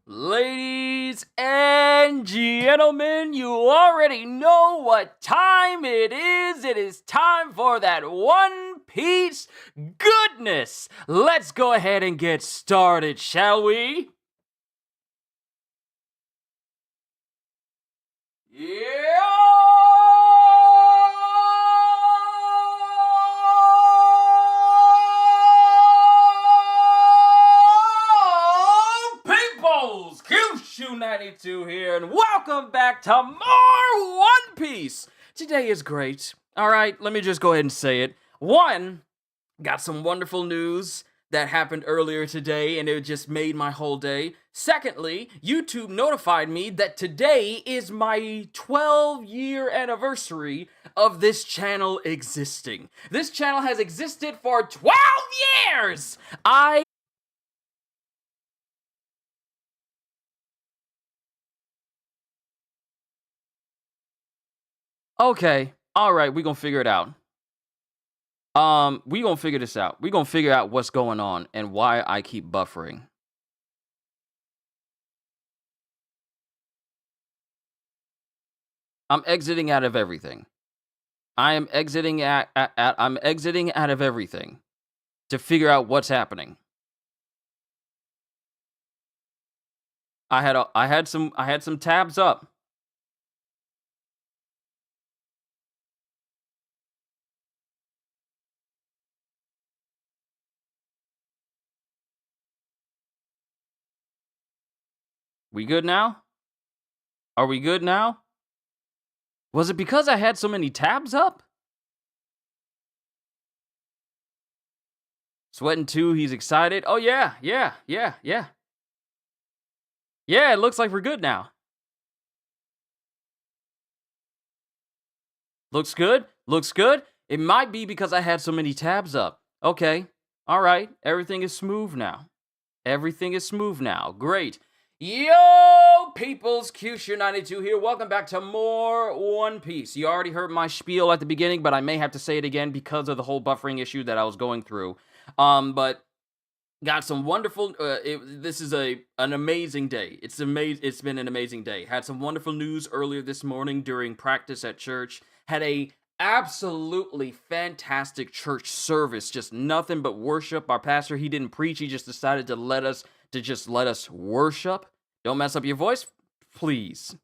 Ladies and gentlemen, you already know what time it is. It is time for that One Piece goodness. Let's go ahead and get started, shall we? Peoples! Qushu 92 here, and welcome back to more One Piece! Today is great. Alright, let me just go ahead and say it. One, got some wonderful news that happened earlier today, and it just made my whole day. Secondly, YouTube notified me that today is my 12-year anniversary of this channel existing. This channel has existed for 12 years! Okay, alright, we gonna figure it out. We gonna figure this out. We gonna figure out what's going on and why I keep buffering. I'm exiting out of everything. I'm exiting out of everything to figure out what's happening. I had some tabs up. We good now? Are we good now? Was it because I had so many tabs up? Sweating 2, he's excited. Oh yeah. Yeah, it looks like we're good now. Looks good? Looks good? It might be because I had so many tabs up. Okay. Alright. Everything is smooth now. Everything is smooth now. Great. Yo, peoples, Qushu92 here. Welcome back to more One Piece. You already heard my spiel at the beginning, but I may have to say it again because of the whole buffering issue that I was going through. But got some wonderful. This is an amazing day. It's been an amazing day. Had some wonderful news earlier this morning during practice at church. Had a absolutely fantastic church service. Just nothing but worship. Our pastor, he didn't preach. He just decided to let us worship. Don't mess up your voice, please.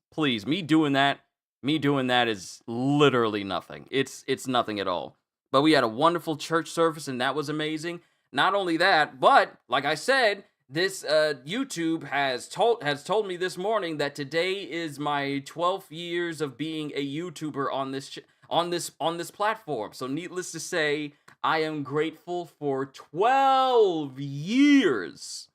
Me doing that is literally nothing. It's nothing at all. But we had a wonderful church service, and that was amazing. Not only that, but like I said, this YouTube has told me this morning that today is my 12th years of being a YouTuber on this platform. So needless to say, I am grateful for 12 years.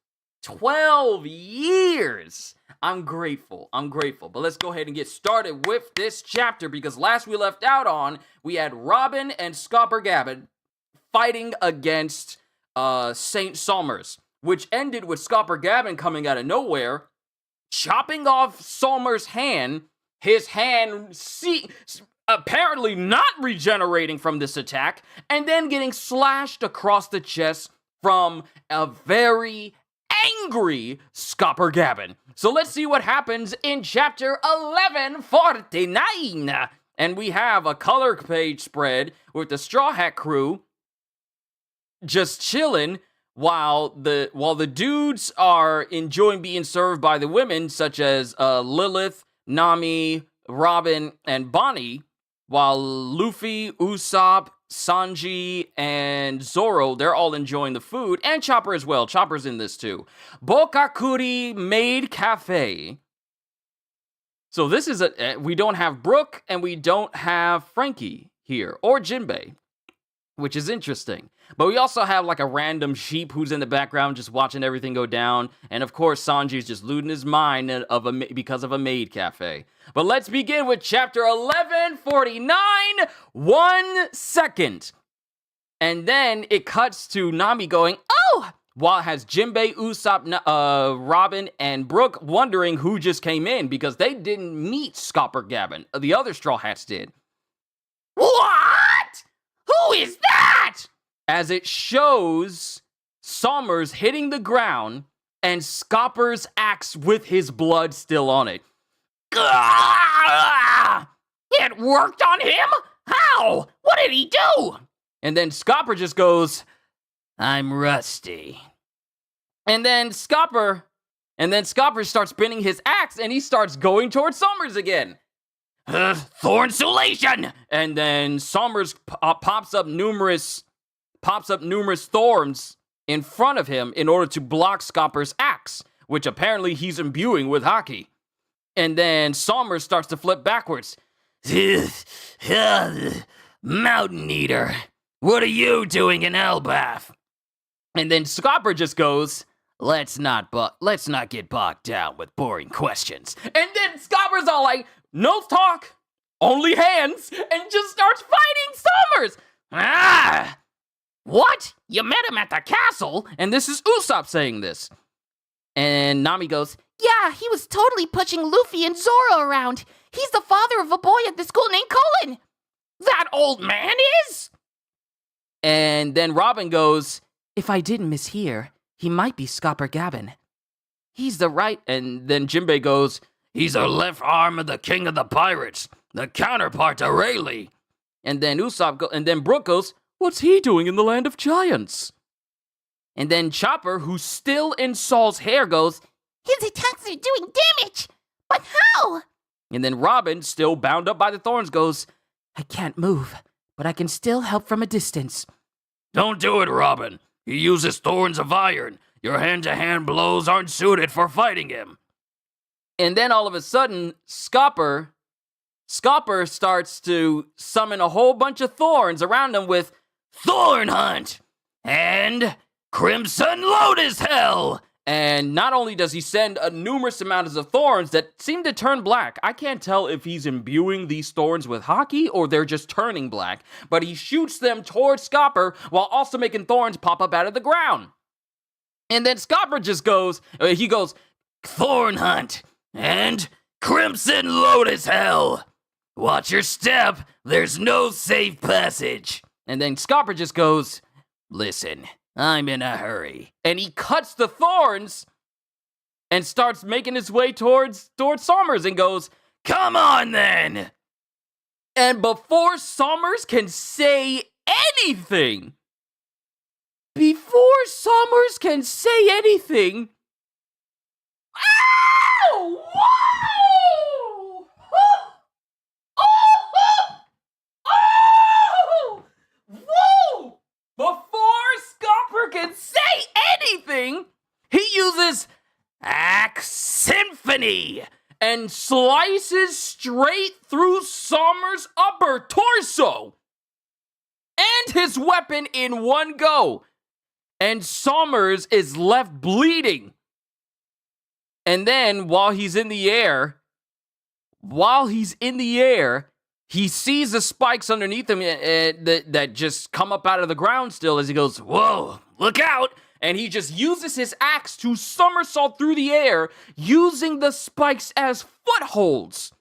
12 years! I'm grateful. But let's go ahead and get started with this chapter, because last we left out on, we had Robin and Skopper fighting against Saint Somers, which ended with Skopper coming out of nowhere, chopping off Somers' hand, his hand apparently not regenerating from this attack, and then getting slashed across the chest from a very angry Skopper. So let's see what happens in chapter 1149. And we have a color page spread with the Straw Hat crew just chilling while the dudes are enjoying being served by the women, such as Lilith, Nami, Robin, and Bonnie, while Luffy, Usopp, Sanji, and Zoro, they're all enjoying the food, and Chopper as well. Chopper's in this too. Bokakuri Maid Cafe. So this is we don't have Brook, and we don't have Frankie here, or Jinbei, which is interesting. But we also have like a random sheep who's in the background just watching everything go down. And of course, Sanji's just losing his mind because of a maid cafe. But let's begin with chapter 1149, 1 second. And then it cuts to Nami going, "Oh!" while it has Jinbei, Usopp, Robin, and Brook wondering who just came in because they didn't meet Skopper. The other Straw Hats did. What? Who is that? As it shows Somers hitting the ground and Scopper's axe with his blood still on it. It worked on him? How? What did he do? And then Scopper just goes, I'm rusty. And then Scopper starts spinning his axe, and he starts going towards Summers again. Thorn Sulation! And then Summers pops up numerous thorns in front of him in order to block Scopper's axe, which apparently he's imbuing with hockey. And then Summers starts to flip backwards. Mountain Eater, what are you doing in Elbath? And then Scopper just goes, Let's not get bogged down with boring questions. And then Scopper's all like, no talk, only hands, and just starts fighting Summers. Ah! What? You met him at the castle? And this is Usopp saying this. And Nami goes, Yeah, he was totally pushing Luffy and Zoro around. He's the father of a boy at the school named Colin. That old man is? And then Robin goes, If I didn't mishear, he might be Scopper Gabin. He's the right. And then Jinbei goes, He's the left arm of the king of the pirates, the counterpart to Rayleigh. And then and then Brook goes, What's he doing in the land of giants? And then Chopper, who's still in Saul's hair, goes, His attacks are doing damage, but how? And then Robin, still bound up by the thorns, goes, I can't move, but I can still help from a distance. Don't do it, Robin. He uses thorns of iron. Your hand-to-hand blows aren't suited for fighting him. And then all of a sudden, Scopper starts to summon a whole bunch of thorns around him with Thorn Hunt and Crimson Lotus Hell. And not only does he send a numerous amounts of thorns that seem to turn black. I can't tell if he's imbuing these thorns with hockey or they're just turning black. But he shoots them towards Scopper while also making thorns pop up out of the ground. And then Scopper just goes, Thorn Hunt and Crimson Lotus Hell. Watch your step. There's no safe passage. And then Scopper just goes, Listen, I'm in a hurry. And he cuts the thorns and starts making his way towards Summers and goes, Come on then! And before Summers can say anything, ow! Whoa! Oh! Whoa! Before Scopper can say anything, he uses Axe Symphony and slices straight through Summers' upper torso and his weapon in one go. And Summers is left bleeding. And then while he's in the air, he sees the spikes underneath him that just come up out of the ground still as he goes, Whoa, look out! And he just uses his axe to somersault through the air, using the spikes as footholds.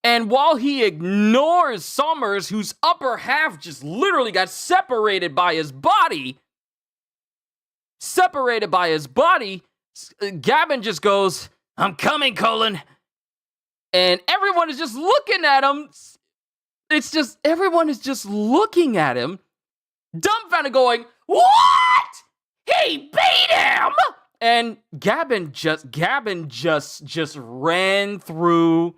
And while he ignores Summers, whose upper half just literally got separated by his body, Gabin just goes, I'm coming, Colin. And everyone is just looking at him. Everyone is just looking at him, dumbfounded, going, What? He beat him! And Gabin just ran through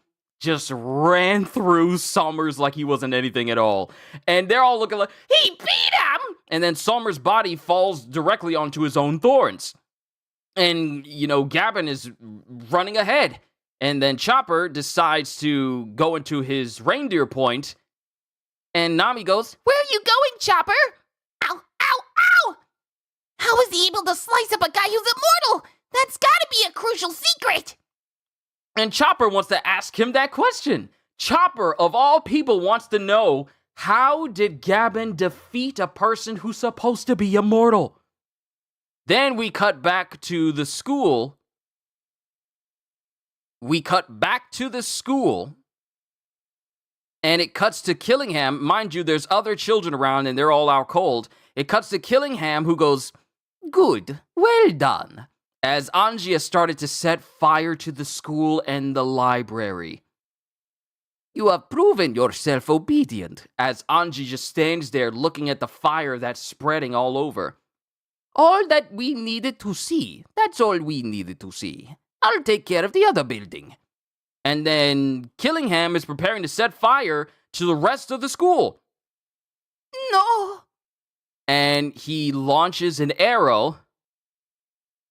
Summers like he wasn't anything at all. And they're all looking like, He beat him! And then Summers' body falls directly onto his own thorns. And, Gabin is running ahead. And then Chopper decides to go into his reindeer point. And Nami goes, Where are you going, Chopper? Ow, ow, ow! How is he able to slice up a guy who's immortal? That's gotta be a crucial secret! And Chopper wants to ask him that question. Chopper, of all people, wants to know, how did Gabin defeat a person who's supposed to be immortal? Then we cut back to the school. And it cuts to Killingham. Mind you, there's other children around and they're all out cold. It cuts to Killingham, who goes, Good. Well done. As Angia started to set fire to the school and the library. You have proven yourself obedient, as Angie just stands there looking at the fire that's spreading all over. All that we needed to see. That's all we needed to see. I'll take care of the other building. And then Killingham is preparing to set fire to the rest of the school. No. And he launches an arrow.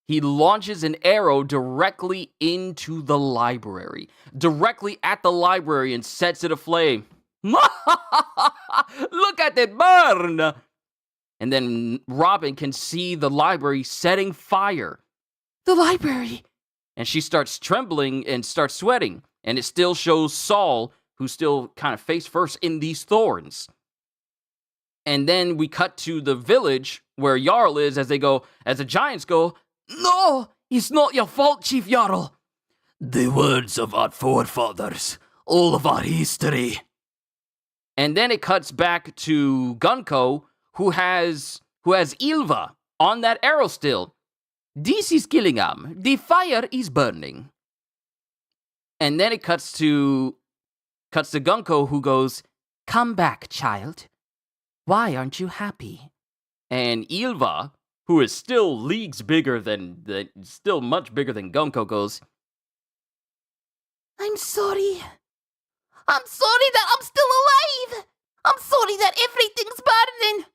He launches an arrow directly into the library. Directly at the library and sets it aflame. Look at it burn! And then Robin can see the library setting fire. The library! And she starts trembling and starts sweating. And it still shows Saul, who's still kind of face first in these thorns. And then we cut to the village where Jarl is as the giants go, No, it's not your fault, Chief Jarl. The words of our forefathers, all of our history. And then it cuts back to Gunko, who has Ilva on that arrow still. This is Gillingham. The fire is burning. And then it cuts to Gunko, who goes, Come back, child. Why aren't you happy? And Ilva, who is still leagues bigger still much bigger than Gunko, goes, I'm sorry. I'm sorry that I'm still alive. I'm sorry that everything's burning.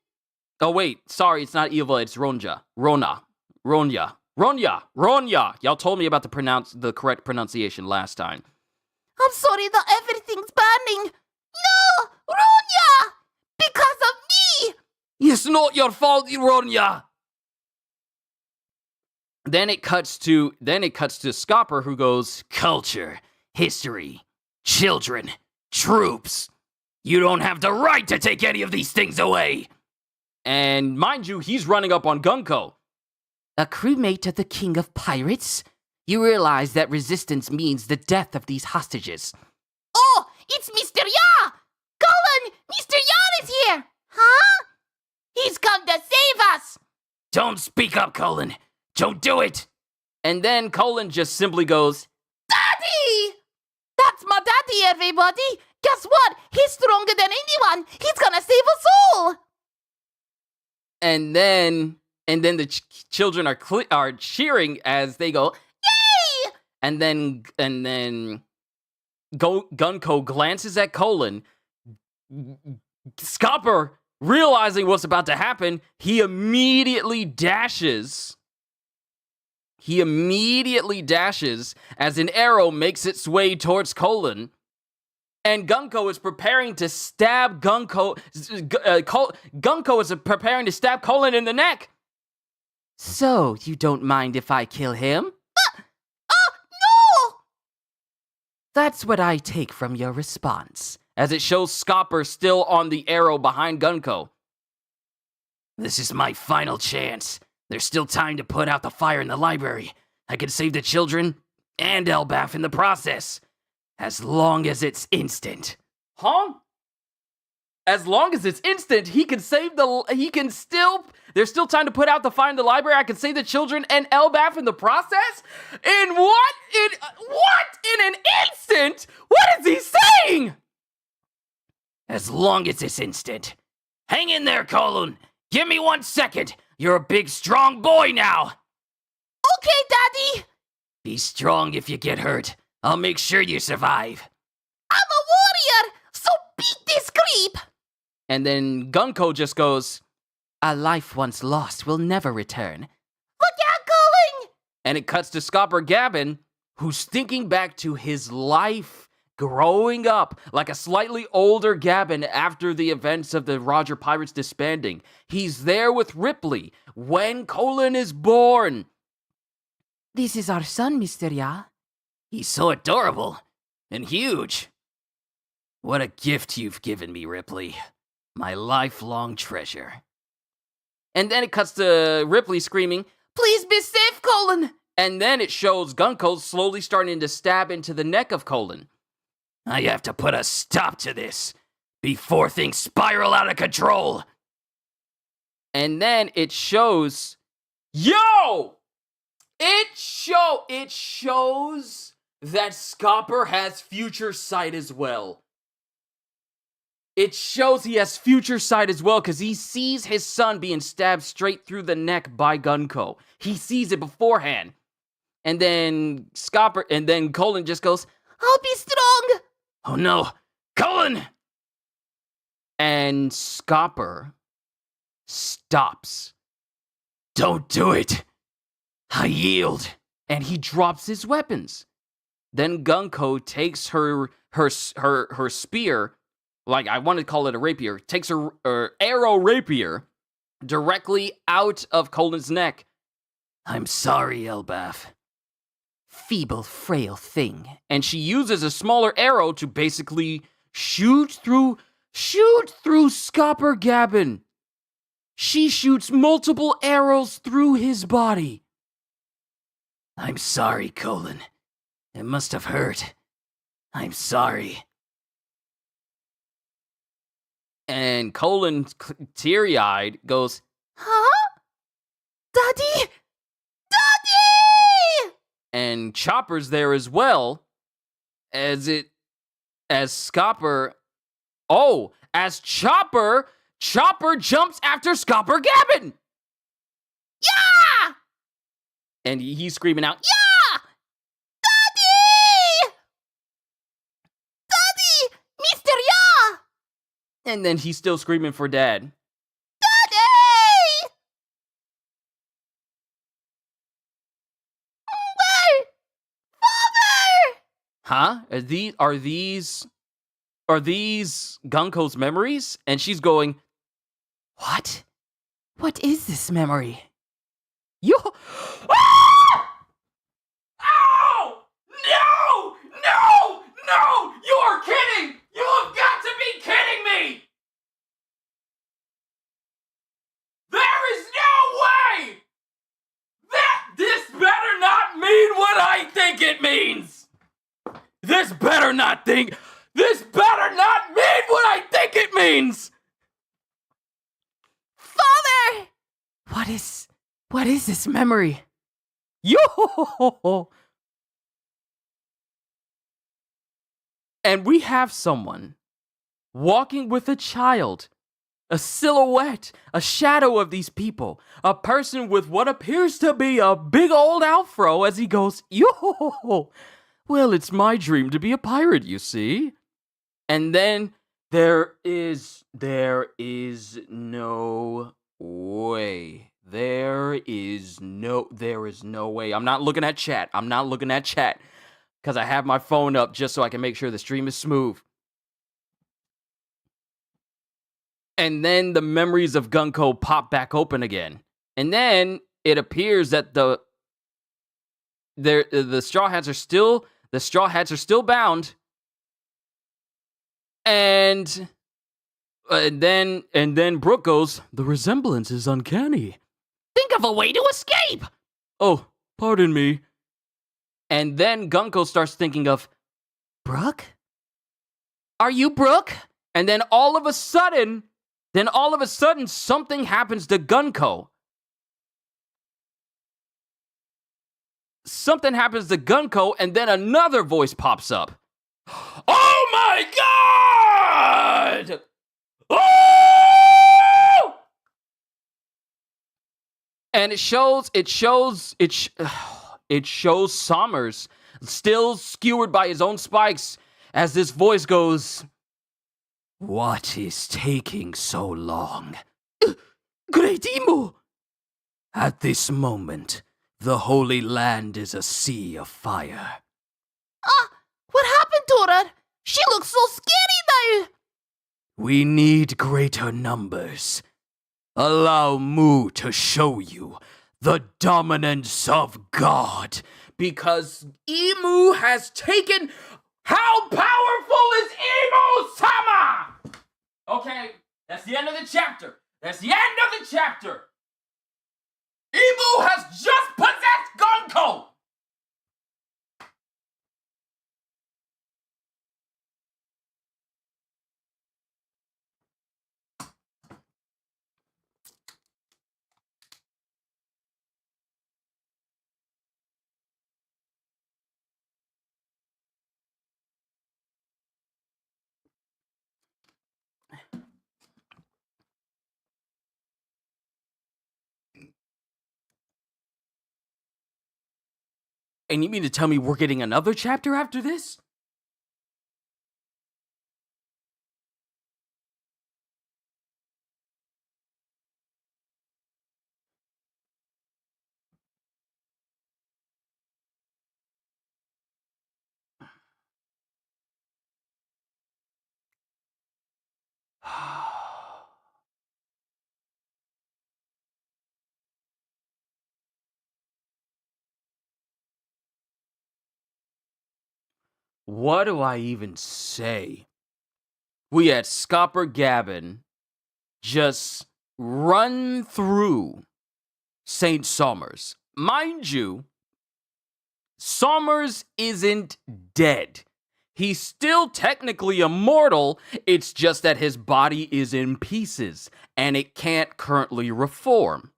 Oh wait, sorry, it's not Ilva, it's Ronja. Ronya. Y'all told me about the correct pronunciation last time. I'm sorry that everything's burning. No, Ronya! Because of me! It's not your fault, Ronya. Then it cuts to Scopper, who goes, Culture, history, children, troops. You don't have the right to take any of these things away. And mind you, he's running up on Gunko. A crewmate of the King of Pirates? You realize that resistance means the death of these hostages. Oh, it's Mr. Ya! Colin, Mr. Yan is here! Huh? He's come to save us! Don't speak up, Colin. Don't do it. And then Colin just simply goes, Daddy! That's my daddy, everybody! Guess what? He's stronger than anyone! He's gonna save us all! And then the children are cheering as they go, Yay! And then Gunko glances at Colin. Scopper, realizing what's about to happen, he immediately dashes. As an arrow makes its way towards Colin. And Gunko is preparing to stab Gunko is preparing to stab Colin in the neck. So, you don't mind if I kill him? No! That's what I take from your response, as it shows Scopper still on the arrow behind Gunko. This is my final chance. There's still time to put out the fire in the library. I can save the children and Elbaf in the process. As long as it's instant. Huh? As long as it's instant, there's still time to put out the fire in the library. I can save the children and Elbaf in the process? In what? In an instant? What is he saying? As long as it's instant. Hang in there, Colin. Give me 1 second. You're a big, strong boy now. Okay, Daddy. Be strong if you get hurt. I'll make sure you survive. I'm a warrior, so beat this creep. And then Gunko just goes, A life once lost will never return. Look out, Colin! And it cuts to Scopper Gavin, who's thinking back to his life growing up like a slightly older Gavin after the events of the Roger Pirates disbanding. He's there with Ripley when Colin is born. This is our son, Mr. Ya. He's so adorable and huge. What a gift you've given me, Ripley. My lifelong treasure. And then it cuts to Ripley screaming, Please be safe, Colin! And then it shows Gunko slowly starting to stab into the neck of Colin. I have to put a stop to this before things spiral out of control. And then it shows Yo! It shows that Scopper has future sight as well. It shows he has future sight as well because he sees his son being stabbed straight through the neck by Gunko. He sees it beforehand. And then Colin just goes, I'll be strong. Oh no, Colin! and Scopper stops. Don't do it. I yield. And he drops his weapons. Then Gunko takes her spear, like I want to call it a rapier, takes her arrow rapier directly out of Colin's neck. I'm sorry, Elbaf. Feeble, frail thing. And she uses a smaller arrow to basically shoot through Scopper Gabbin. She shoots multiple arrows through his body. I'm sorry, Colin. It must have hurt. I'm sorry. And Colin, teary-eyed, goes, Huh? Daddy? Daddy! and Chopper's there as well, as Chopper jumps after Scopper Gabbin! Yeah! And he's screaming out, Yeah! Daddy! Daddy! Mr. Ya! and then he's still screaming for Dad. Daddy! Mother! Father! Huh? Are these Gunko's memories? And she's going, what? What is this memory? You. Ah! Ow! No! No! No! You are kidding! You have got to be kidding me! There is no way! This better not mean what I think it means! This better not mean what I think it means! Father! What is this memory? Yo! And we have someone walking with a child, a silhouette, a shadow of these people, a person with what appears to be a big old afro as he goes, yo! Well, it's my dream to be a pirate, you see. And then there is no way. There is no way. I'm not looking at chat. Because I have my phone up just so I can make sure the stream is smooth. And then the memories of Gunko pop back open again. And then it appears that the straw hats are still bound. And then Brooke goes, the resemblance is uncanny. Think of a way to escape! Oh, pardon me. And then Gunko starts thinking of, Brooke? Are you Brooke? And then all of a sudden, something happens to Gunko. Something happens to Gunko, and then another voice pops up. Oh my God! Oh! And it shows Sommers still skewered by his own spikes as this voice goes, What is taking so long? Great Emu! At this moment, the Holy Land is a sea of fire. What happened to her? She looks so scary now! We need greater numbers. Allow Mu to show you the dominance of God. Because Emu has taken... How powerful is Emu-sama? Okay, that's the end of the chapter. Emu has just possessed Gunko! And you mean to tell me we're getting another chapter after this? What do I even say? We had Scopper Gavin just run through St. Somers. Mind you, Somers isn't dead. He's still technically immortal, it's just that his body is in pieces, and it can't currently reform.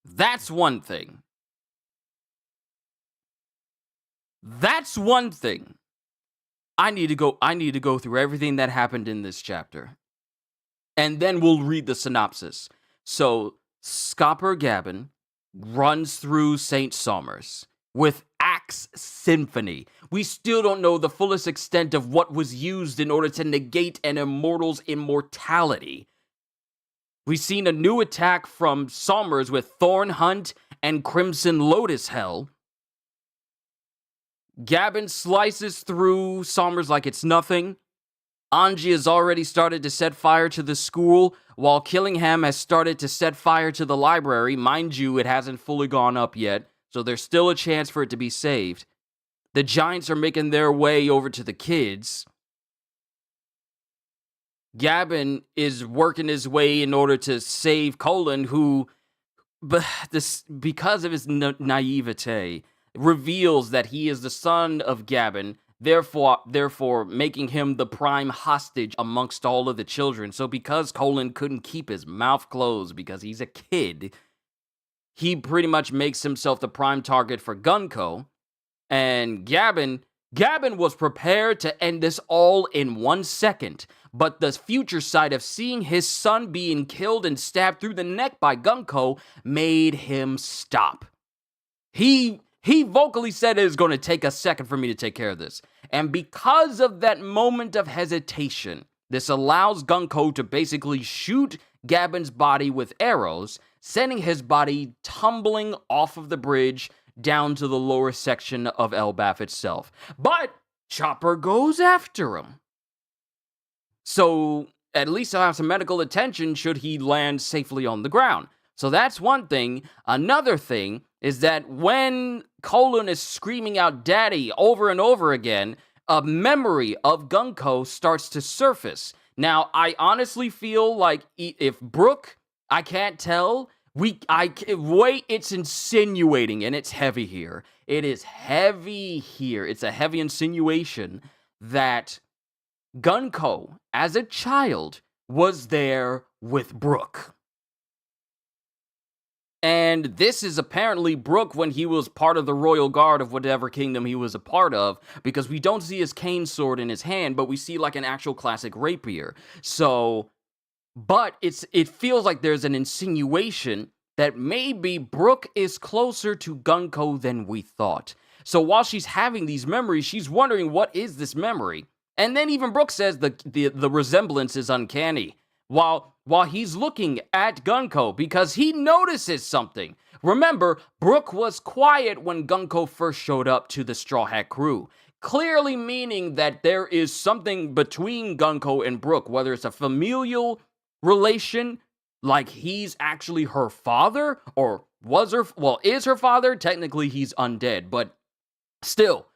That's one thing. That's one thing. I need to go through everything that happened in this chapter. And then we'll read the synopsis. So, Scopper Gavin runs through St. Somers with Axe Symphony. We still don't know the fullest extent of what was used in order to negate an immortal's immortality. We've seen a new attack from Somers with Thorn Hunt and Crimson Lotus Hell. Gavin slices through Somers like it's nothing. Anji has already started to set fire to the school, while Killingham has started to set fire to the library. Mind you, it hasn't fully gone up yet, so there's still a chance for it to be saved. The Giants are making their way over to the kids. Gavin is working his way in order to save Colin, who, because of his naivete, reveals that he is the son of Gavin, therefore making him the prime hostage amongst all of the children. So because Colin couldn't keep his mouth closed because he's a kid, he pretty much makes himself the prime target for Gunko. And Gavin was prepared to end this all in 1 second, but the future sight of seeing his son being killed and stabbed through the neck by Gunko made him stop. He vocally said it is going to take a second for me to take care of this. And because of that moment of hesitation, this allows Gunko to basically shoot Gavin's body with arrows, sending his body tumbling off of the bridge down to the lower section of Elbaf itself. But Chopper goes after him. So at least he'll have some medical attention should he land safely on the ground. So that's one thing. Another thing is that when Colin is screaming out "Daddy" over and over again, a memory of Gunko starts to surface. Now, I honestly feel like if Brooke, I can't tell, it's insinuating, and it's heavy here. It is heavy here. It's a heavy insinuation that Gunko, as a child, was there with Brooke. And this is apparently Brooke when he was part of the royal guard of whatever kingdom he was a part of, because we don't see his cane sword in his hand, but we see like an actual classic rapier. So, but it feels like there's an insinuation that maybe Brooke is closer to Gunko than we thought. So while she's having these memories, she's wondering, what is this memory? And then even Brooke says the resemblance is uncanny. While he's looking at Gunko, because he notices something. Remember, Brooke was quiet when Gunko first showed up to the Straw Hat crew, clearly meaning that there is something between Gunko and Brooke, whether it's a familial relation, like he's actually her father, or is her father. Technically, he's undead, but still,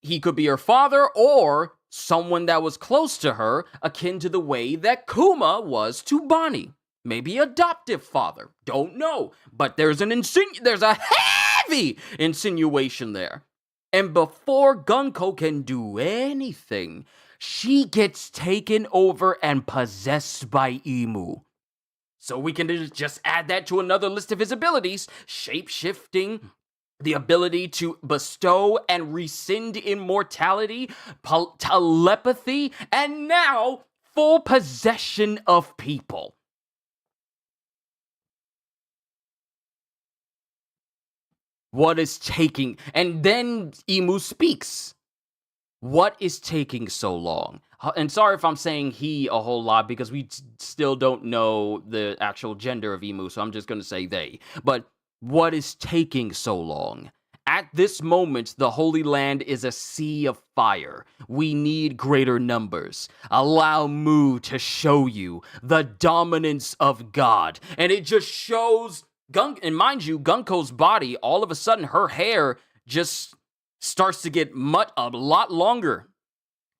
he could be her father, or someone that was close to her, akin to the way that Kuma was to Bonnie. Maybe adoptive father. Don't know. But there's a heavy insinuation there. And before Gunko can do anything, she gets taken over and possessed by Emu. So we can just add that to another list of his abilities. Shape-shifting, the ability to bestow and rescind immortality, telepathy, and now full possession of people. What is taking... And then Imu speaks. What is taking so long? And sorry if I'm saying he a whole lot, because we still don't know the actual gender of Imu, so I'm just going to say they. But what is taking so long? At this moment, the Holy Land is a sea of fire. We need greater numbers. Allow Mu to show you the dominance of God. And it just shows... and mind you, Gunko's body, all of a sudden, her hair just starts to get a lot longer.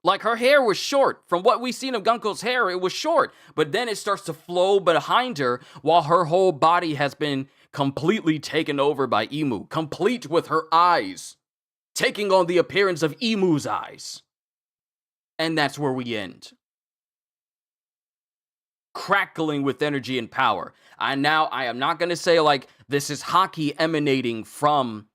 Like, her hair was short. From what we've seen of Gunko's hair, it was short. But then it starts to flow behind her, while her whole body has been completely taken over by Imu, complete with her eyes, taking on the appearance of Imu's eyes. And that's where we end. Crackling with energy and power. I am not going to say, like, this is Haki emanating from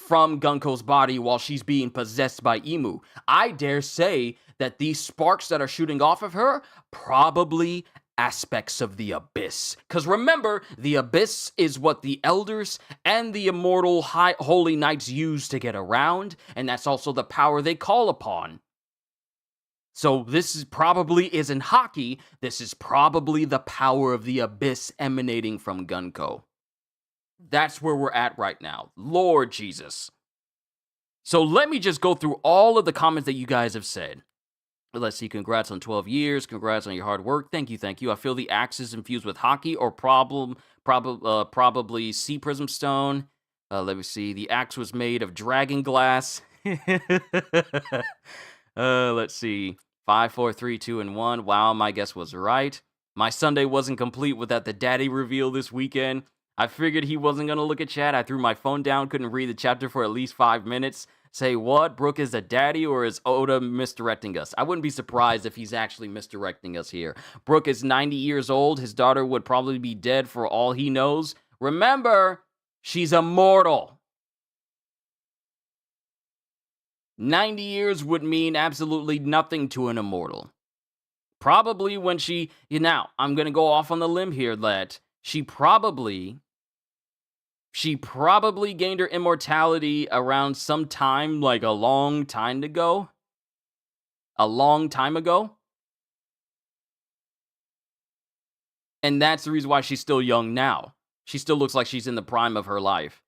Gunko's body while she's being possessed by Imu. I dare say that these sparks that are shooting off of her, probably aspects of the abyss. Because remember, the abyss is what the elders and the immortal holy knights use to get around, and that's also the power they call upon. So this probably isn't Haki, this is probably the power of the abyss emanating from Gunko. That's where we're at right now. Lord Jesus. So let me just go through all of the comments that you guys have said. Let's see. Congrats on 12 years. Congrats on your hard work. Thank you, thank you. I feel the axe is infused with Haki or probably sea prism stone. Let me see. The axe was made of dragon glass. Let's see. 5, 4, 3, 2, and 1. Wow, my guess was right. My Sunday wasn't complete without the daddy reveal this weekend. I figured he wasn't going to look at chat. I threw my phone down, couldn't read the chapter for at least 5 minutes. Say what? Brook is a daddy, or is Oda misdirecting us? I wouldn't be surprised if he's actually misdirecting us here. Brook is 90 years old. His daughter would probably be dead for all he knows. Remember, she's immortal. 90 years would mean absolutely nothing to an immortal. Probably when she... Now, I'm going to go off on the limb here that she probably gained her immortality around some time, like a long time ago. A long time ago. And that's the reason why she's still young now. She still looks like she's in the prime of her life.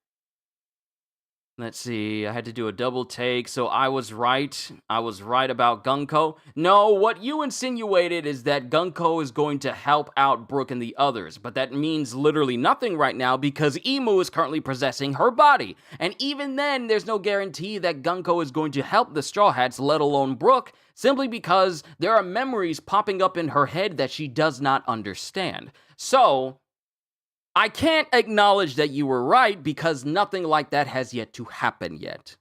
Let's see, I had to do a double take, so I was right. I was right about Gunko. No, what you insinuated is that Gunko is going to help out Brook and the others, but that means literally nothing right now because Imu is currently possessing her body. And even then, there's no guarantee that Gunko is going to help the Straw Hats, let alone Brook, simply because there are memories popping up in her head that she does not understand. So I can't acknowledge that you were right because nothing like that has yet to happen yet.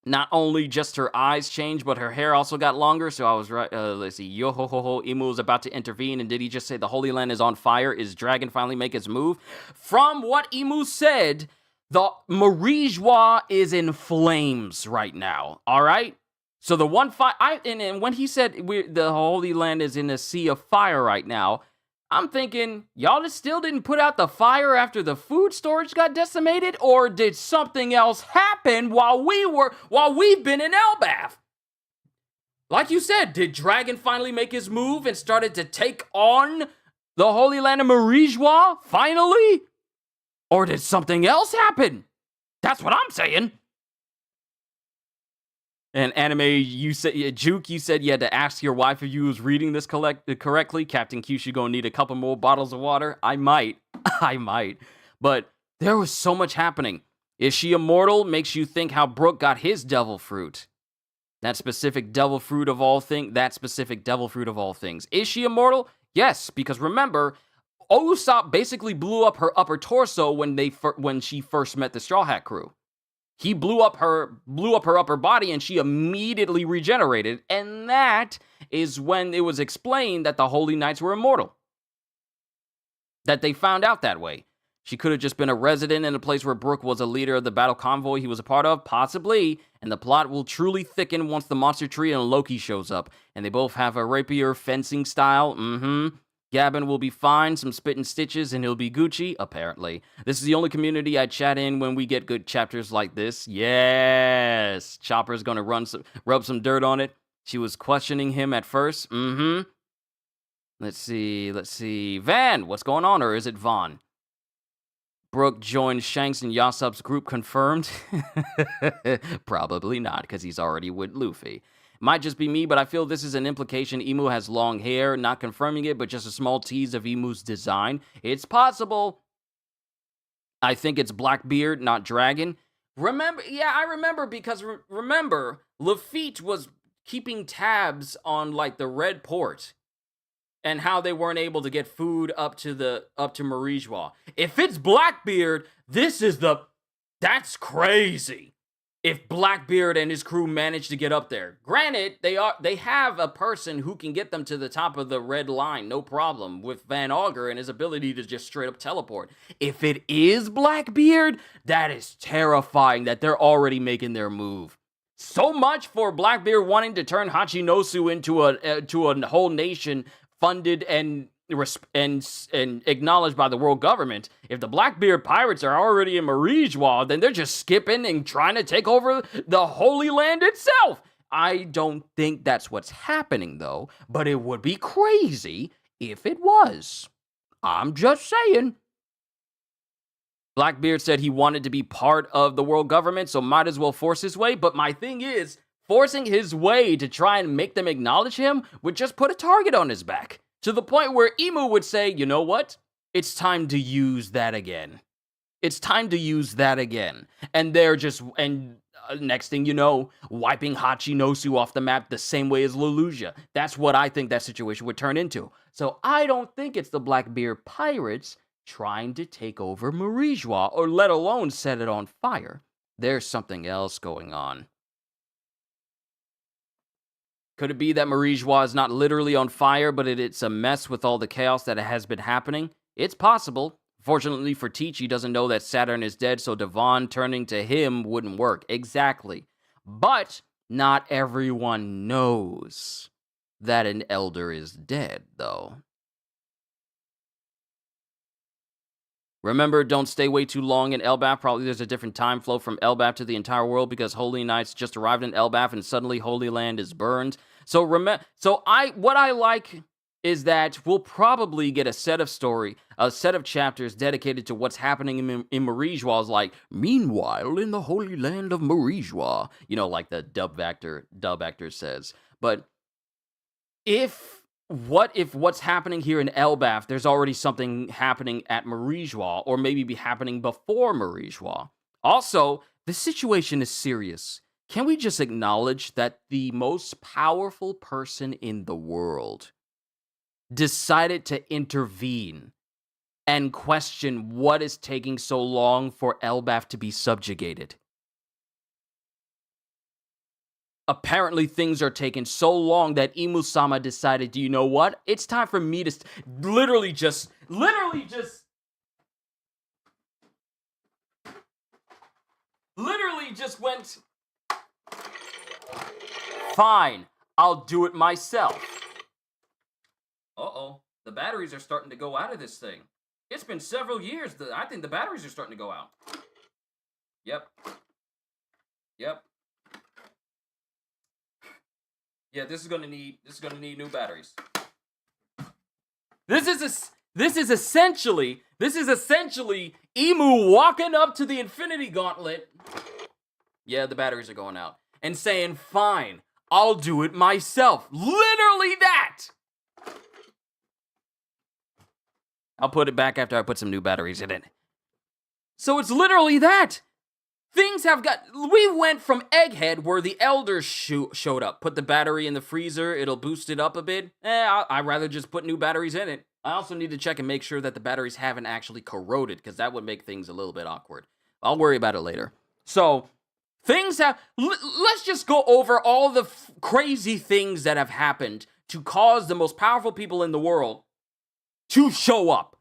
Not only just her eyes changed, but her hair also got longer, so I was right. Let's see. Yo-ho-ho-ho, Imu is about to intervene, and did he just say the Holy Land is on fire? Is Dragon finally make its move? From what Imu said, the Marijois is in flames right now, all right? So the one fire, and when he said the Holy Land is in a sea of fire right now, I'm thinking, y'all still didn't put out the fire after the food storage got decimated, or did something else happen while we've been in Elbaf? Like you said, did Dragon finally make his move and started to take on the Holy Land of Marijois finally? Or did something else happen? That's what I'm saying. And Anime, you said, Juke, you said you had to ask your wife if you was reading this correctly. Captain Qushu gonna need a couple more bottles of water. I might. But there was so much happening. Is she immortal? Makes you think how Brook got his devil fruit. That specific devil fruit of all things. Is she immortal? Yes, because remember, Usopp basically blew up her upper torso when she first met the Straw Hat crew. He blew up her upper body and she immediately regenerated. And that is when it was explained that the Holy Knights were immortal. That they found out that way. She could have just been a resident in a place where Brook was a leader of the battle convoy he was a part of, possibly. And the plot will truly thicken once the monster tree and Loki shows up. And they both have a rapier fencing style. Gavin will be fine, some spit and stitches, and he'll be Gucci, apparently. This is the only community I chat in when we get good chapters like this. Yes! Chopper's gonna rub some dirt on it. She was questioning him at first. Let's see. Van, what's going on? Or is it Vaughn? Brooke joined Shanks and Yasop's group confirmed. Probably not, because he's already with Luffy. Might just be me, but I feel this is an implication Emu has long hair, not confirming it, but just a small tease of Emu's design. It's possible. I think it's Blackbeard, not Dragon. I remember because remember, Lafitte was keeping tabs on like the Red Port and how they weren't able to get food up to Marijois. If it's Blackbeard, that's crazy. If Blackbeard and his crew manage to get up there. Granted, they have a person who can get them to the top of the red line, no problem, with Van Augur and his ability to just straight up teleport. If it is Blackbeard, that is terrifying that they're already making their move. So much for Blackbeard wanting to turn Hachinosu into a whole nation funded and acknowledged by the world government. If the Blackbeard pirates are already in Marijois, then they're just skipping and trying to take over the Holy Land itself. I don't think that's what's happening, though, but it would be crazy if it was. I'm just saying. Blackbeard said he wanted to be part of the world government, so might as well force his way, but my thing is, forcing his way to try and make them acknowledge him would just put a target on his back. To the point where Emu would say, you know what? It's time to use that again. And they're just, next thing you know, wiping Hachinosu off the map the same way as Lelouja. That's what I think that situation would turn into. So I don't think it's the Blackbeard pirates trying to take over Marijois, or let alone set it on fire. There's something else going on. Could it be that Marijois is not literally on fire, but it's a mess with all the chaos that has been happening? It's possible. Fortunately for Teach, he doesn't know that Saturn is dead, so Devon turning to him wouldn't work. Exactly. But not everyone knows that an elder is dead, though. Remember, don't stay way too long in Elbaf. Probably there's a different time flow from Elbaf to the entire world because Holy Knights just arrived in Elbaf and suddenly Holy Land is burned. So what I like is that we'll probably get a set of chapters dedicated to what's happening in Marijois, like, meanwhile, in the Holy Land of Marijois. You know, like the dub actor says. But what if what's happening here in Elbaf, there's already something happening at Marijois, or maybe be happening before Marijois? Also, the situation is serious. Can we just acknowledge that the most powerful person in the world decided to intervene and question what is taking so long for Elbaf to be subjugated? Apparently, things are taking so long that Imu-sama decided, you know what? It's time for me to literally just went, fine, I'll do it myself. Uh-oh, the batteries are starting to go out of this thing. It's been several years. I think the batteries are starting to go out. Yep. Yeah, this is gonna need new batteries. This is essentially Emu walking up to the Infinity Gauntlet. Yeah, the batteries are going out. And saying, fine, I'll do it myself. Literally that! I'll put it back after I put some new batteries in it. So it's literally that! We went from Egghead, where the elders showed up. Put the battery in the freezer, it'll boost it up a bit. I'd rather just put new batteries in it. I also need to check and make sure that the batteries haven't actually corroded, because that would make things a little bit awkward. I'll worry about it later. So, let's just go over all the crazy things that have happened to cause the most powerful people in the world to show up.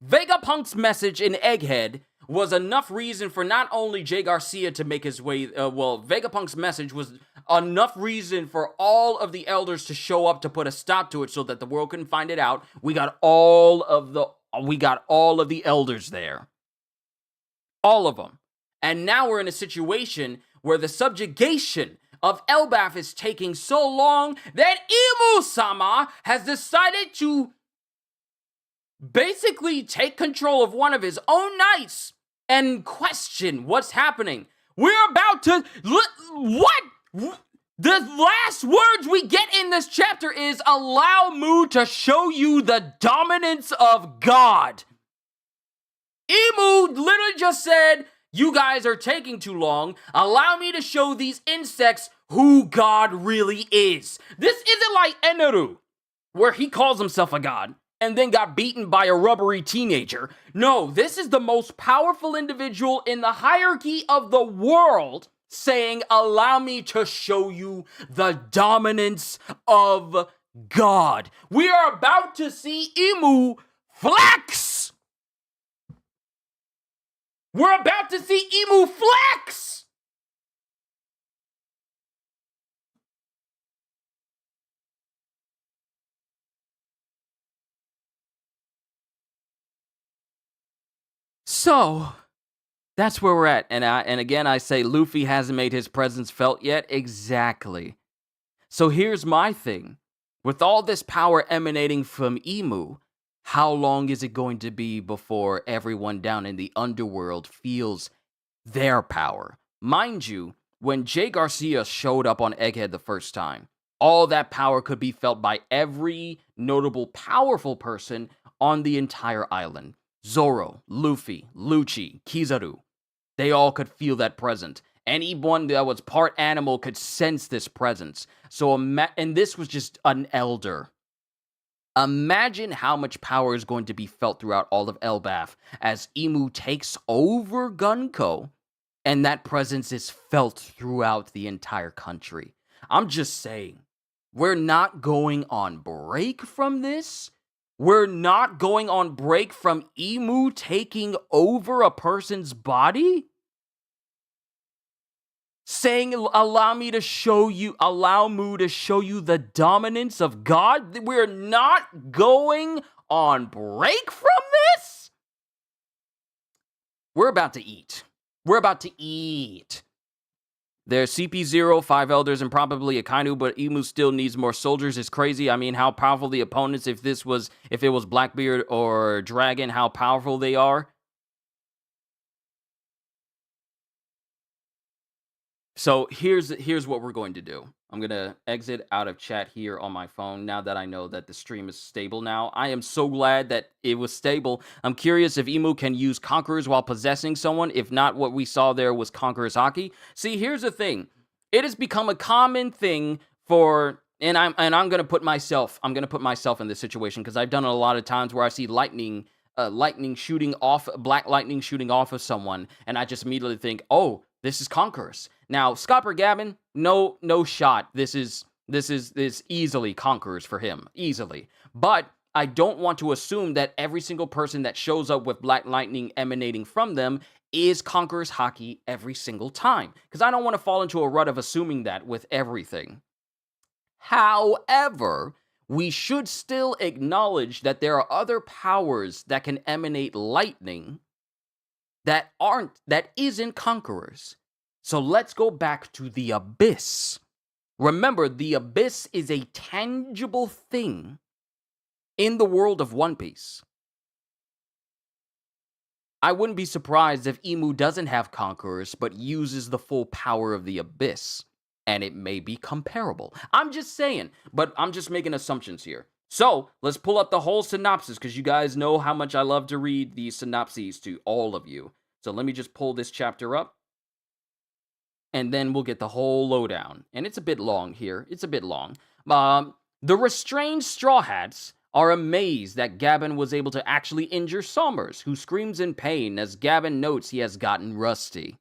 Vegapunk's message in Egghead was enough reason for not only Jay Garcia to make his way, Vegapunk's message was enough reason for all of the elders to show up to put a stop to it so that the world couldn't find it out. We got all of the elders there. All of them. And now we're in a situation where the subjugation of Elbaf is taking so long that Imu-sama has decided to basically take control of one of his own knights and question what's happening. We're about to... What? The last words we get in this chapter is, allow Mu to show you the dominance of God. Imu literally just said, you guys are taking too long. Allow me to show these insects who God really is. This isn't like Eneru, where he calls himself a god and then got beaten by a rubbery teenager. No, this is the most powerful individual in the hierarchy of the world saying, allow me to show you the dominance of God. We are about to see Imu flex. We're about to see Imu flex. So, that's where we're at. And again, I say Luffy hasn't made his presence felt yet. Exactly. So here's my thing. With all this power emanating from Imu, how long is it going to be before everyone down in the underworld feels their power? Mind you, when Jay Garcia showed up on Egghead the first time, all that power could be felt by every notable powerful person on the entire island. Zoro, Luffy, Lucci, Kizaru. They all could feel that presence. Anyone that was part animal could sense this presence. So, and this was just an elder. Imagine how much power is going to be felt throughout all of Elbaf as Imu takes over Gunko, and that presence is felt throughout the entire country. I'm just saying, we're not going on break from this. We're not going on break from Imu taking over a person's body. Saying, allow Mu to show you the dominance of God. We're not going on break from this. We're about to eat. There's CP0, 5 elders, and probably a Kainu, but Imu still needs more soldiers. It's crazy. I mean, how powerful the opponents, if it was Blackbeard or Dragon, how powerful they are. So here's what we're going to do. I'm going to exit out of chat here on my phone now that I know that the stream is stable now. I am so glad that it was stable. I'm curious if Imu can use Conquerors while possessing someone. If not, what we saw there was Conqueror's Haki. See, here's the thing. It has become a common thing for... And I'm going to put myself in this situation because I've done it a lot of times where I see lightning shooting off, black lightning shooting off of someone, and I just immediately think, oh, this is Conquerors. Now, Scopper Gavin, no shot. This is easily Conquerors for him, easily. But I don't want to assume that every single person that shows up with black lightning emanating from them is Conqueror's Haki every single time, because I don't want to fall into a rut of assuming that with everything. However, we should still acknowledge that there are other powers that can emanate lightning that isn't Conquerors. So let's go back to the Abyss. Remember, the Abyss is a tangible thing in the world of One Piece. I wouldn't be surprised if Imu doesn't have Conquerors, but uses the full power of the Abyss, and it may be comparable. I'm just saying, but I'm just making assumptions here. So, let's pull up the whole synopsis, because you guys know how much I love to read these synopses to all of you. So let me just pull this chapter up, and then we'll get the whole lowdown. And it's a bit long here. It's a bit long. The restrained Straw Hats are amazed that Gabin was able to actually injure Sommers, who screams in pain as Gabin notes he has gotten rusty.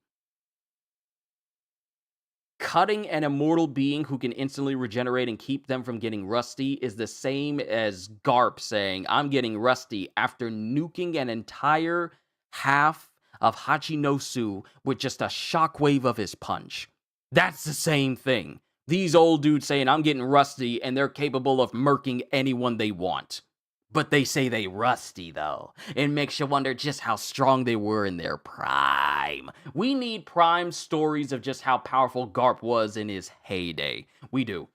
Cutting an immortal being who can instantly regenerate and keep them from getting rusty is the same as Garp saying, I'm getting rusty after nuking an entire half of Hachinosu with just a shockwave of his punch. That's the same thing. These old dudes saying I'm getting rusty and they're capable of murking anyone they want. But they say they rusty, though. It makes you wonder just how strong they were in their prime. We need prime stories of just how powerful Garp was in his heyday. We do.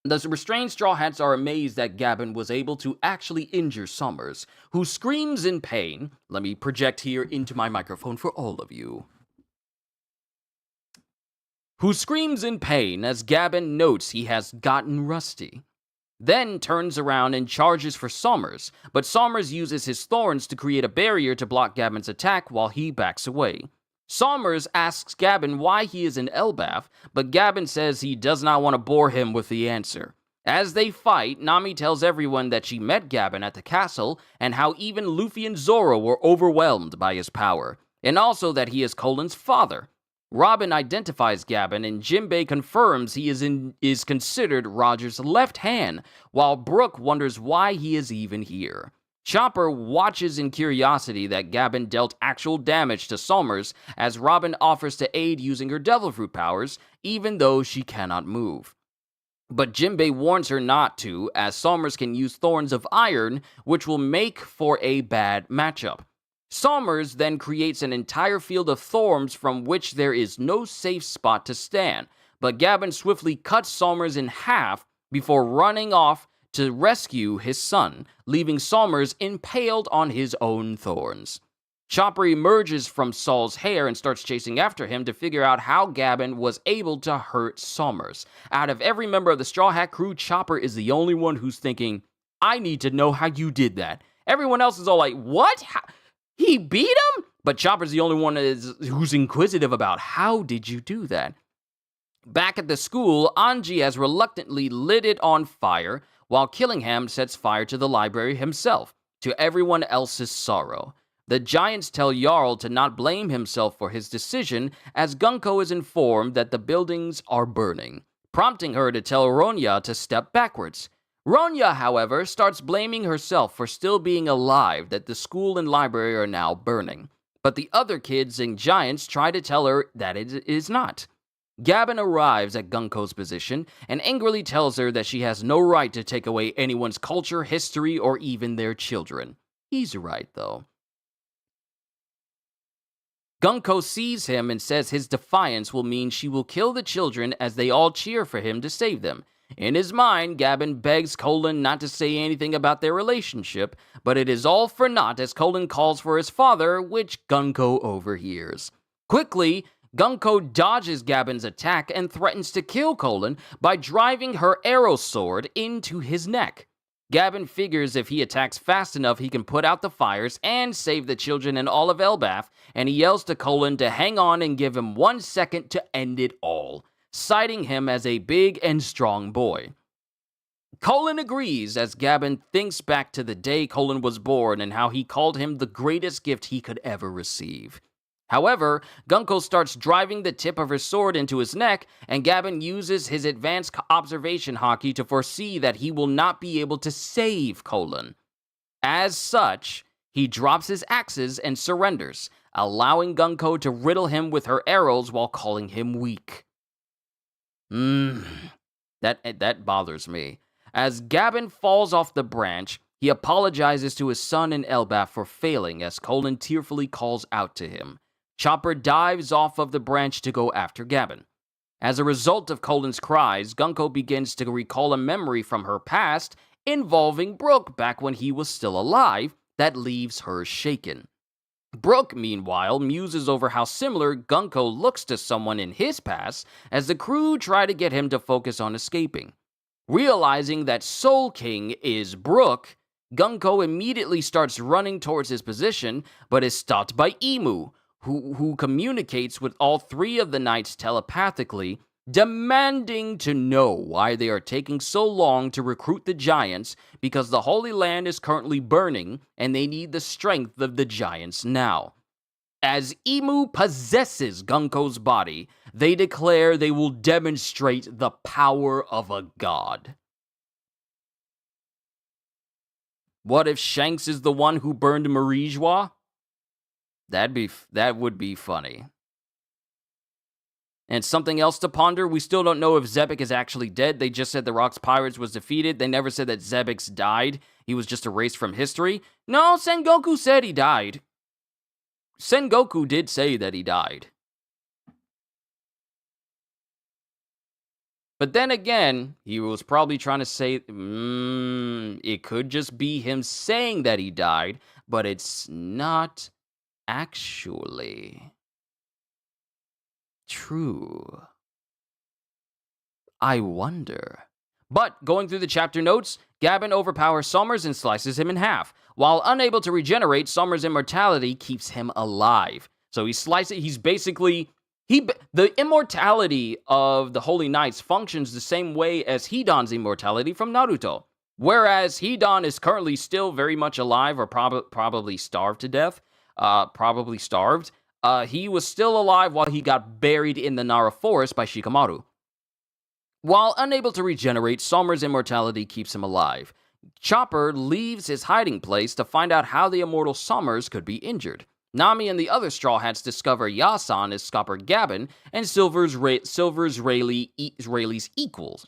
The restrained Straw Hats are amazed that Gabin was able to actually injure Summers, who screams in pain. Let me project here into my microphone for all of you. Who screams in pain as Gabin notes he has gotten rusty. Then turns around and charges for Summers, but Summers uses his thorns to create a barrier to block Gabin's attack while he backs away. Summers asks Gabin why he is an Elbaf, but Gabin says he does not want to bore him with the answer. As they fight, Nami tells everyone that she met Gabin at the castle and how even Luffy and Zoro were overwhelmed by his power, and also that he is Colin's father. Robin identifies Gabin, and Jinbei confirms he is considered Roger's left hand, while Brook wonders why he is even here. Chopper watches in curiosity that Gabin dealt actual damage to Summers, as Robin offers to aid using her Devil Fruit powers, even though she cannot move. But Jinbei warns her not to, as Summers can use Thorns of Iron, which will make for a bad matchup. Summers then creates an entire field of thorns from which there is no safe spot to stand, but Gabin swiftly cuts Summers in half before running off to rescue his son, leaving Summers impaled on his own thorns. Chopper emerges from Saul's hair and starts chasing after him to figure out how Gabin was able to hurt Summers. Out of every member of the Straw Hat crew, Chopper is the only one who's thinking, I need to know how you did that. Everyone else is all like, what? He beat him? But Chopper's the only one who's inquisitive about how did you do that? Back at the school, Anji has reluctantly lit it on fire, while Killingham sets fire to the library himself, to everyone else's sorrow. The Giants tell Jarl to not blame himself for his decision, as Gunko is informed that the buildings are burning, prompting her to tell Ronya to step backwards. Ronya, however, starts blaming herself for still being alive that the school and library are now burning. But the other kids and Giants try to tell her that it is not. Gabin arrives at Gunko's position and angrily tells her that she has no right to take away anyone's culture, history, or even their children. He's right, though. Gunko sees him and says his defiance will mean she will kill the children as they all cheer for him to save them. In his mind, Gabin begs Colin not to say anything about their relationship, but it is all for naught as Colin calls for his father, which Gunko overhears. Quickly, Gunko dodges Gabin's attack and threatens to kill Colin by driving her arrow sword into his neck. Gabin figures if he attacks fast enough, he can put out the fires and save the children and all of Elbaf, and he yells to Colin to hang on and give him 1 second to end it all, citing him as a big and strong boy. Colin agrees as Gabin thinks back to the day Colin was born and how he called him the greatest gift he could ever receive. However, Gunko starts driving the tip of her sword into his neck, and Gabin uses his advanced observation hockey to foresee that he will not be able to save Colin. As such, he drops his axes and surrenders, allowing Gunko to riddle him with her arrows while calling him weak. That bothers me. As Gabin falls off the branch, he apologizes to his son and Elbaf for failing as Colin tearfully calls out to him. Chopper dives off of the branch to go after Gabin. As a result of Colin's cries, Gunko begins to recall a memory from her past involving Brook back when he was still alive that leaves her shaken. Brook, meanwhile, muses over how similar Gunko looks to someone in his past as the crew try to get him to focus on escaping. Realizing that Soul King is Brook, Gunko immediately starts running towards his position, but is stopped by Emu, who communicates with all three of the knights telepathically, demanding to know why they are taking so long to recruit the Giants because the Holy Land is currently burning and they need the strength of the Giants now. As Emu possesses Gunko's body, they declare they will demonstrate the power of a god. What if Shanks is the one who burned Marie Joie? That would be funny. And something else to ponder, we still don't know if Zebek is actually dead. They just said the Rocks Pirates was defeated. They never said that Zebek died. He was just erased from history. No, Sengoku said he died. Sengoku did say that he died. But then again, he was probably trying to say, it could just be him saying that he died, but it's not actually true. I wonder. But going through the chapter notes, Gabin overpowers Summers and slices him in half. While unable to regenerate, Summers' immortality keeps him alive. So he slices, he's basically, the immortality of the Holy Knights functions the same way as Hidan's immortality from Naruto. Whereas Hidan is currently still very much alive or probably starved to death. He was still alive while he got buried in the Nara forest by Shikamaru. While unable to regenerate, Summers' immortality keeps him alive. Chopper leaves his hiding place to find out how the immortal Summers could be injured. Nami and the other Straw Hats discover Yasan is Scopper Gabin and Silver's Rayleigh's equals.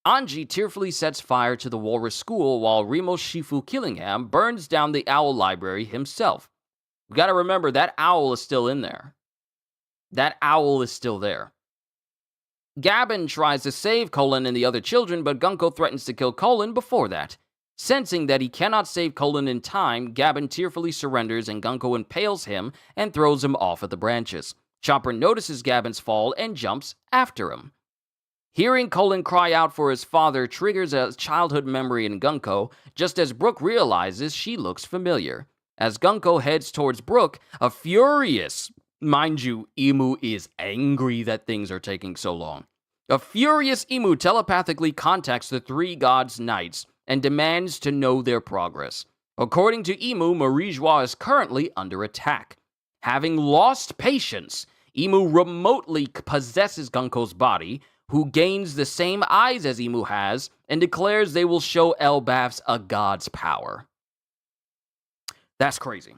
Anji tearfully sets fire to the Walrus School while Remo Shifu Killingham burns down the Owl Library himself. We gotta remember, that owl is still in there. That owl is still there. Gabin tries to save Colin and the other children, but Gunko threatens to kill Colin before that. Sensing that he cannot save Colin in time, Gabin tearfully surrenders and Gunko impales him and throws him off of the branches. Chopper notices Gabin's fall and jumps after him. Hearing Colin cry out for his father triggers a childhood memory in Gunko, just as Brooke realizes she looks familiar. As Gunko heads towards Brooke, a furious, mind you, Imu is angry that things are taking so long. A furious Imu telepathically contacts the three gods' knights and demands to know their progress. According to Imu, Marie-Joie is currently under attack. Having lost patience, Imu remotely possesses Gunko's body, who gains the same eyes as Imu has, and declares they will show Elbafs a god's power. That's crazy.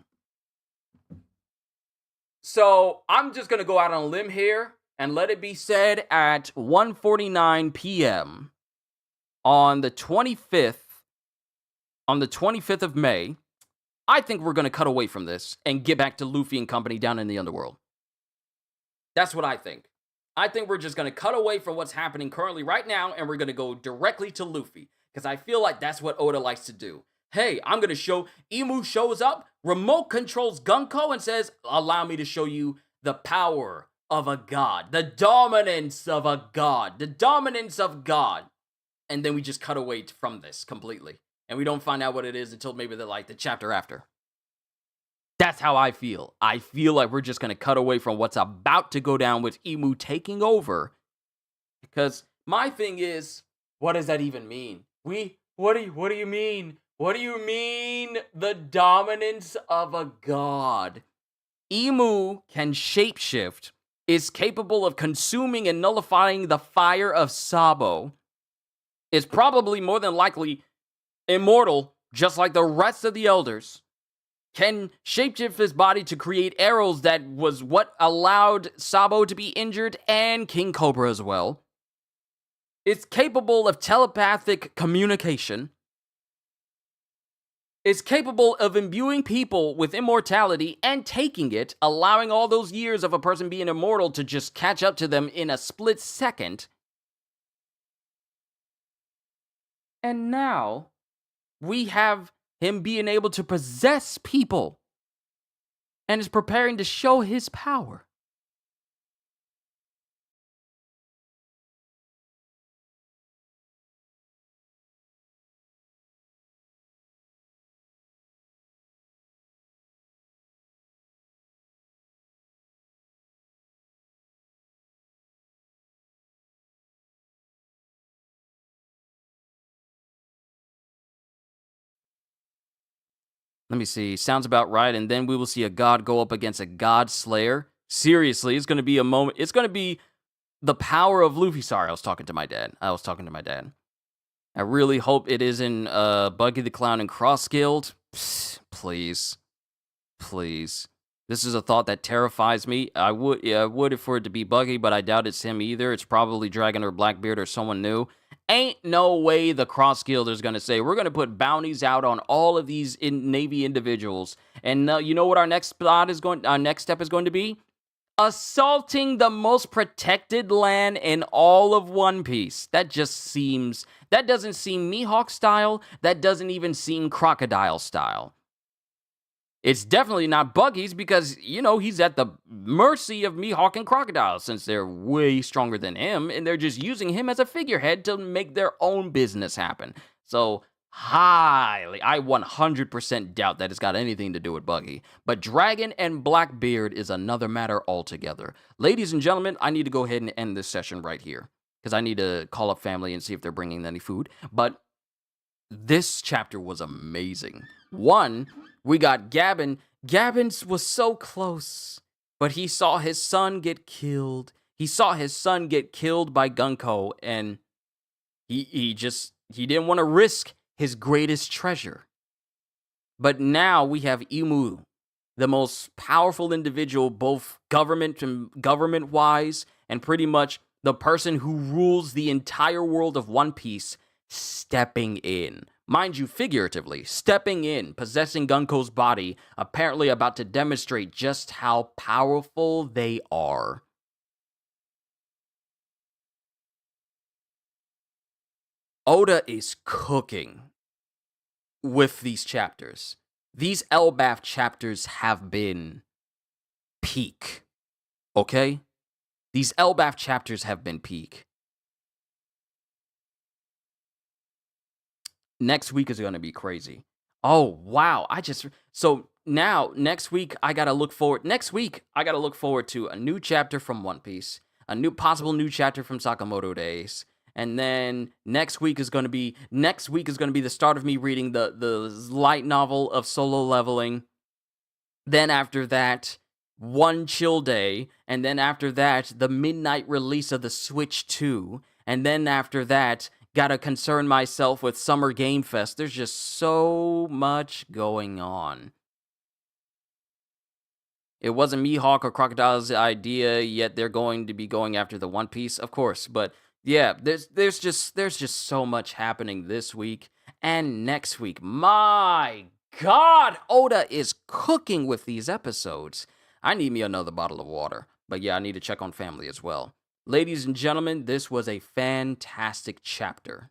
So, I'm just going to go out on a limb here and let it be said at 1:49 p.m. on the 25th of May, I think we're going to cut away from this and get back to Luffy and company down in the underworld. That's what I think. I think we're just going to cut away from what's happening currently right now, and we're going to go directly to Luffy, because I feel like that's what Oda likes to do. Hey, I'm going to show, Imu shows up, remote controls Gunko, and says, allow me to show you the power of a god, the dominance of a god, the dominance of God. And then we just cut away from this completely. And we don't find out what it is until maybe the chapter after. That's how I feel. I feel like we're just going to cut away from what's about to go down with Imu taking over. Because my thing is, what does that even mean? What do you mean? What do you mean, the dominance of a god? Imu can shapeshift, is capable of consuming and nullifying the fire of Sabo, is probably more than likely immortal, just like the rest of the elders, can shapeshift his body to create arrows that was what allowed Sabo to be injured, and King Cobra as well. It's capable of telepathic communication. Is capable of imbuing people with immortality and taking it, allowing all those years of a person being immortal to just catch up to them in a split second. And now, we have him being able to possess people and is preparing to show his power. Let me see. Sounds about right. And then we will see a god go up against a god slayer. Seriously, it's going to be a moment. It's going to be the power of Luffy. Sorry, I was talking to my dad. I really hope it isn't Buggy the Clown and Cross Guild. Psst, please. Please. This is a thought that terrifies me. I would for it to be Buggy, but I doubt it's him either. It's probably Dragon or Blackbeard or someone new. Ain't no way the Cross Guild is going to say, we're going to put bounties out on all of these Navy individuals. And you know what our next step is going to be? Assaulting the most protected land in all of One Piece. That doesn't seem Mihawk style. That doesn't even seem Crocodile style. It's definitely not Buggy's because, he's at the mercy of Mihawk and Crocodile since they're way stronger than him, and they're just using him as a figurehead to make their own business happen. So, I 100% doubt that it's got anything to do with Buggy. But Dragon and Blackbeard is another matter altogether. Ladies and gentlemen, I need to go ahead and end this session right here because I need to call up family and see if they're bringing any food. But this chapter was amazing. One, we got Gabin. Gabin was so close, but he saw his son get killed. He saw his son get killed by Gunko, and he didn't want to risk his greatest treasure. But now we have Imu, the most powerful individual, both government-wise, and pretty much the person who rules the entire world of One Piece, stepping in. Mind you, figuratively, stepping in, possessing Gunko's body, apparently about to demonstrate just how powerful they are. Oda is cooking with these chapters. These Elbaf chapters have been peak. Okay? These Elbaf chapters have been peak. Next week is going to be crazy. Oh, wow. So now, next week, I got to look forward to a new chapter from One Piece, a possible new chapter from Sakamoto Days. And then next week is going to be the start of me reading the light novel of Solo Leveling. Then after that, One Chill Day. And then after that, the midnight release of the Switch 2. And then after that, gotta concern myself with Summer Game Fest. There's just so much going on. It wasn't Mihawk or Crocodile's idea, yet they're going to be going after the One Piece, of course. But yeah, there's just so much happening this week and next week. My God, Oda is cooking with these episodes. I need me another bottle of water. But yeah, I need to check on family as well. Ladies and gentlemen, this was a fantastic chapter.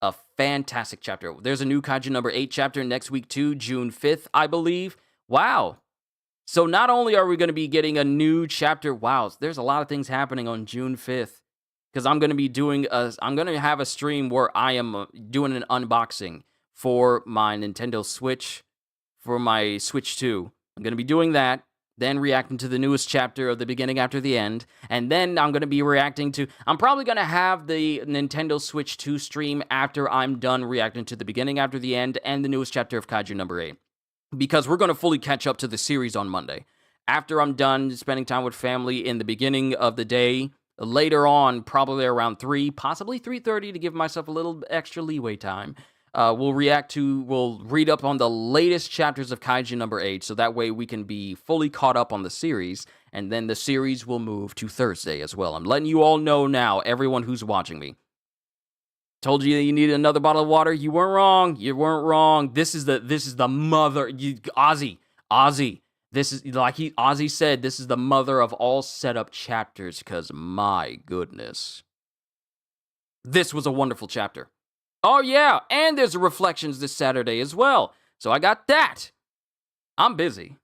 A fantastic chapter. There's a new Kaiju number 8 chapter next week too, June 5th, I believe. Wow. So not only are we going to be getting a new chapter, wow, there's a lot of things happening on June 5th. Because I'm going to have a stream where I am doing an unboxing for my Nintendo Switch, for my Switch 2. I'm going to be doing that. Then reacting to the newest chapter of The Beginning After the End, and then I'm going to be I'm probably going to have the Nintendo Switch 2 stream after I'm done reacting to The Beginning After the End and the newest chapter of Kaiju number 8, because we're going to fully catch up to the series on Monday. After I'm done spending time with family in the beginning of the day, later on, probably around 3, possibly 3:30 to give myself a little extra leeway time, we'll read up on the latest chapters of Kaiju number 8, so that way we can be fully caught up on the series, and then the series will move to Thursday as well. I'm letting you all know now, everyone who's watching me. Told you that you needed another bottle of water? You weren't wrong. This is the mother, Ozzy. This is, like Ozzy said, this is the mother of all setup chapters, because my goodness. This was a wonderful chapter. Oh, yeah, and there's Reflections this Saturday as well. So I got that. I'm busy.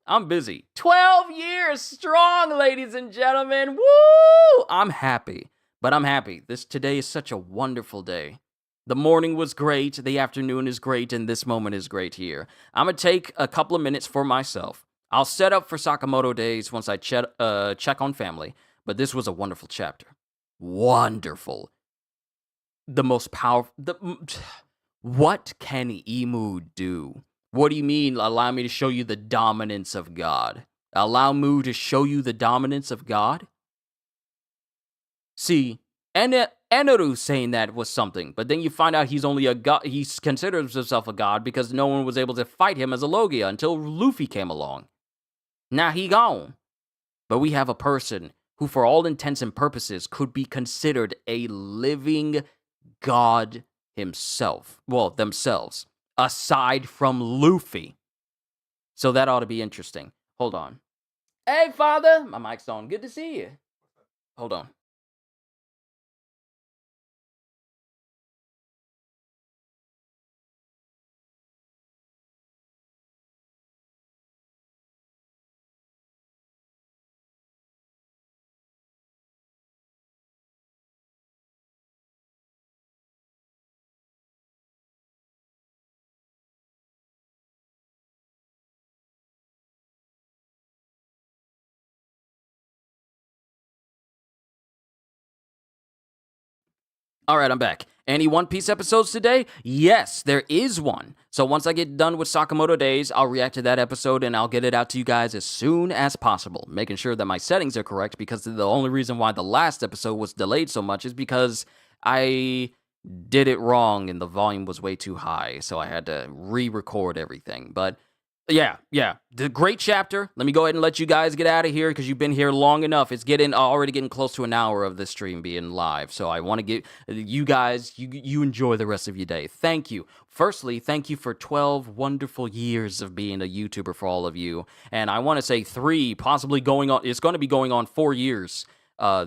12 years strong, ladies and gentlemen. Woo! I'm happy. But I'm happy. Today is such a wonderful day. The morning was great, the afternoon is great, and this moment is great here. I'm going to take a couple of minutes for myself. I'll set up for Sakamoto Days once I check on family. But this was a wonderful chapter. Wonderful. The most powerful. What can Imu do? What do you mean, allow me to show you the dominance of God? Allow Mu to show you the dominance of God? See, Eneru saying that was something, but then you find out he's only a god. He considers himself a god because no one was able to fight him as a Logia until Luffy came along. Now he gone. But we have a person who, for all intents and purposes, could be considered a living god himself. Well, themselves. Aside from Luffy. So that ought to be interesting. Hold on. Hey, father. My mic's on. Good to see you. Hold on. All right, I'm back. Any One Piece episodes today? Yes, there is one. So once I get done with Sakamoto Days, I'll react to that episode and I'll get it out to you guys as soon as possible, making sure that my settings are correct, because the only reason why the last episode was delayed so much is because I did it wrong and the volume was way too high, so I had to re-record everything. But yeah, the great chapter. Let me go ahead and let you guys get out of here because you've been here long enough. It's already getting close to an hour of this stream being live. So I want to get you guys, you enjoy the rest of your day. Thank you. Firstly, thank you for 12 wonderful years of being a YouTuber for all of you. And I want to say 3, possibly it's going to be going on 4 years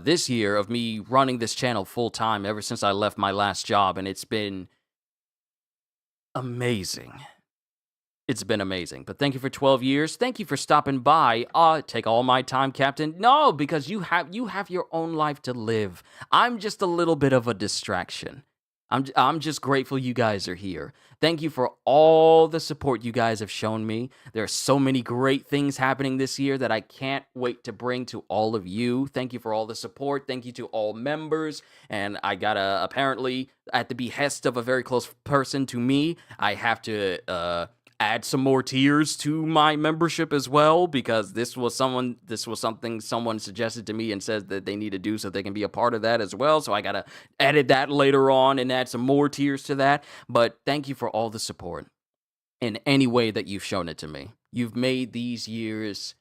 this year of me running this channel full time ever since I left my last job. And it's been amazing. It's been amazing. But thank you for 12 years. Thank you for stopping by. Take all my time, Captain. No, because you have your own life to live. I'm just a little bit of a distraction. I'm just grateful you guys are here. Thank you for all the support you guys have shown me. There are so many great things happening this year that I can't wait to bring to all of you. Thank you for all the support. Thank you to all members. And I gotta, apparently, at the behest of a very close person to me, I have to add some more tiers to my membership as well, because this was something someone suggested to me and says that they need to do so they can be a part of that as well. So I gotta edit that later on and add some more tiers to that. But thank you for all the support in any way that you've shown it to me. You've made these years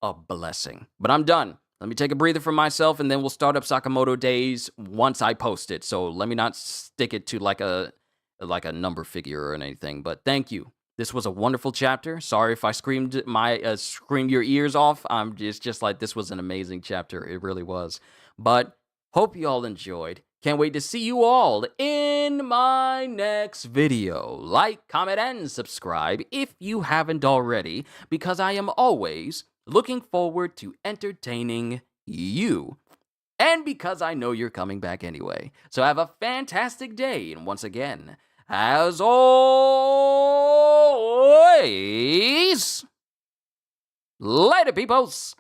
a blessing. But I'm done. Let me take a breather for myself, and then we'll start up Sakamoto Days once I post it. So let me not stick it to like a number figure or anything. But thank you. This was a wonderful chapter. Sorry if I screamed your ears off. It's just like, this was an amazing chapter. It really was. But hope you all enjoyed. Can't wait to see you all in my next video. Like, comment, and subscribe if you haven't already, because I am always looking forward to entertaining you. And because I know you're coming back anyway. So have a fantastic day. And once again, as always, later, peoples.